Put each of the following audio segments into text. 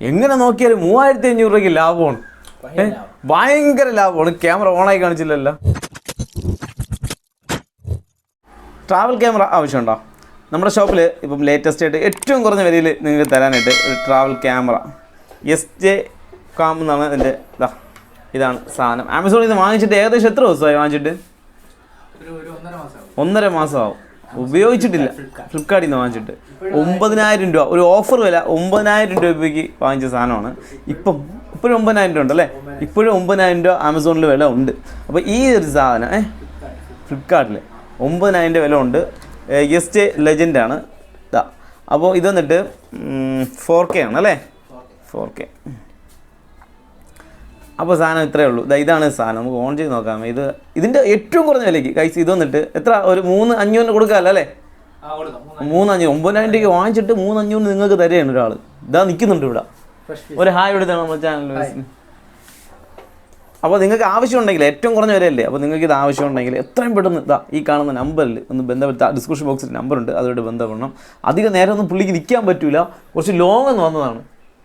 എങ്ങനെ നോക്കിയാലും 3500 രൂപയ്ക്ക് ലാഭമാണ്. ഭയങ്കര ലാഭമാണ്. ക്യാമറ ഓണായി കാണിച്ചില്ലല്ലോ. ട്രാവൽ ക്യാമറ ആവശ്യമുണ്ടോ? നമ്മുടെ ഷോപ്പിൽ ഇപ്പം ലേറ്റസ്റ്റ് ആയിട്ട് ഏറ്റവും കുറഞ്ഞ വിലയിൽ നിങ്ങൾക്ക് തരാനായിട്ട് ഒരു ട്രാവൽ ക്യാമറ SJ Cam എന്നാണ് ഇതിൻ്റെ. ഇതാണ് സാധനം. ആമസോണിൽ നിന്ന് വാങ്ങിച്ചിട്ട് ഏകദേശം എത്ര ദിവസമായി വാങ്ങിച്ചിട്ട്? 1.5 മാസമാവും. ഉപയോഗിച്ചിട്ടില്ല. ഫ്ലിപ്കാർട്ടിൽ നിന്ന് വാങ്ങിച്ചിട്ട് 9000 രൂപ ഒരു ഓഫർ വില. 9000 രൂപയ്ക്ക് വാങ്ങിച്ച സാധനമാണ്. ഇപ്പോഴും 9000 രൂപ ഉണ്ടല്ലേ? ഇപ്പോഴും 9000 രൂപ ആമസോണിൽ വില ഉണ്ട്. അപ്പോൾ ഈ ഒരു സാധനം ഫ്ലിപ്കാർട്ടിൽ 9000 വില ഉണ്ട്. SJ ലെജൻഡാണ്. അപ്പോൾ ഇത് വന്നിട്ട് 4K ആണ് അല്ലേ? 4K. അപ്പോൾ സാധനം ഇത്രയേ ഉള്ളൂ. ഇതാണ് സാധനം. നമുക്ക് ഓൺ ചെയ്ത് നോക്കാം. ഇതിൻ്റെ ഏറ്റവും കുറഞ്ഞ വിലയ്ക്ക് കൈസ് ഇത് വന്നിട്ട് എത്ര? ഒരു 3500 കൊടുക്കാമല്ലോ അല്ലേ? 3500. 9000 രൂപയ്ക്ക് വാങ്ങിച്ചിട്ട് 3500 നിങ്ങൾക്ക് തരുകയാണ് ഒരാൾ. ഇതാ നിൽക്കുന്നുണ്ട് ഇവിടെ. ഒരു ഹായ് എടുത്താണ് നമ്മുടെ ചാനൽ. അപ്പോൾ നിങ്ങൾക്ക് ആവശ്യമുണ്ടെങ്കിൽ ഏറ്റവും കുറഞ്ഞ വിലയല്ലേ? അപ്പോൾ നിങ്ങൾക്ക് ഇത് ആവശ്യമുണ്ടെങ്കിൽ എത്രയും പെട്ടെന്ന് ഈ കാണുന്ന നമ്പറിൽ ഒന്ന് ബന്ധപ്പെടുത്താം. ഡിസ്ക്രിപ്ഷൻ ബോക്സിൽ നമ്പറുണ്ട്, അതുമായിട്ട് ബന്ധപ്പെടണം. അധികം നേരം ഒന്നും പുള്ളിക്ക് നിൽക്കാൻ പറ്റില്ല. കുറച്ച് ലോങ് എന്ന് വന്നതാണ്.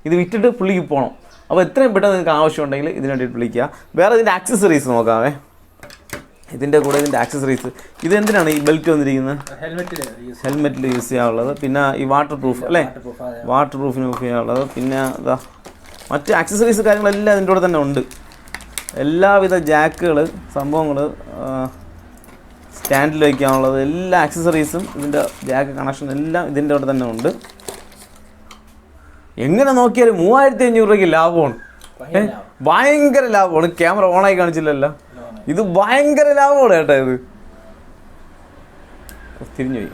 ഇത് വിറ്റിട്ട് പുള്ളിക്ക് പോകണം. അപ്പോൾ എത്രയും പെട്ടെന്ന് നിങ്ങൾക്ക് ആവശ്യമുണ്ടെങ്കിൽ ഇതിന് വേണ്ടിയിട്ട് വിളിക്കുക. വേറെ ഇതിൻ്റെ ആക്സസറീസ് നോക്കാമേ. ഇതിൻ്റെ കൂടെ ഇതിൻ്റെ ആക്സസറീസ് ഇത് എന്തിനാണ് ഈ ബെൽറ്റ് വന്നിരിക്കുന്നത്? ഹെൽമെറ്റിൽ യൂസ് ചെയ്യാനുള്ളത്. പിന്നെ ഈ വാട്ടർ പ്രൂഫ് അല്ലേ? വാട്ടർ പ്രൂഫിന് യൂസ് ചെയ്യാനുള്ളത്. പിന്നെ മറ്റ് ആക്സസറീസ് കാര്യങ്ങളെല്ലാം ഇതിൻ്റെ കൂടെ തന്നെ ഉണ്ട്. എല്ലാവിധ ജാക്കുകൾ, സംഭവങ്ങൾ, സ്റ്റാൻഡിൽ വയ്ക്കാനുള്ളത് എല്ലാ ആക്സസറീസും ഇതിൻ്റെ ജാക്ക് കണക്ഷൻ എല്ലാം ഇതിൻ്റെ കൂടെ തന്നെ ഉണ്ട്. എങ്ങനെ നോക്കിയാലും 3500 രൂപയ്ക്ക് ലാഭമാണ്. ഭയങ്കര ലാഭമാണ്. ക്യാമറ ഓണായി കാണിച്ചില്ലല്ലോ. ഇത് ഭയങ്കര ലാഭമാണ് കേട്ടോ. ഇത് തിരിഞ്ഞു പോയി.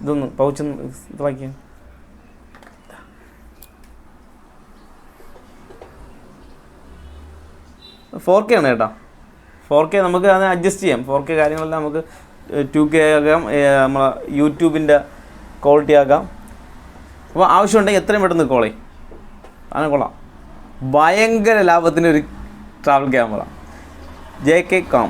ഇതൊന്ന് പൗച്ചൊന്ന് ഇതാക്കിയ 4K ആണ് കേട്ടോ. 4K നമുക്ക് അത് അഡ്ജസ്റ്റ് ചെയ്യാം. 4K കാര്യങ്ങളെല്ലാം നമുക്ക് 2K ആകാം. നമ്മളെ യൂട്യൂബിൻ്റെ ക്വാളിറ്റി ആകാം. അപ്പോൾ ആവശ്യമുണ്ടെങ്കിൽ എത്രയും പെട്ടെന്ന് കോൾ ചെയ്യും. അങ്ങനെ കൊള്ളാം. ഭയങ്കര ലാഭത്തിനൊരു ട്രാവൽ ക്യാമറ JK Cam.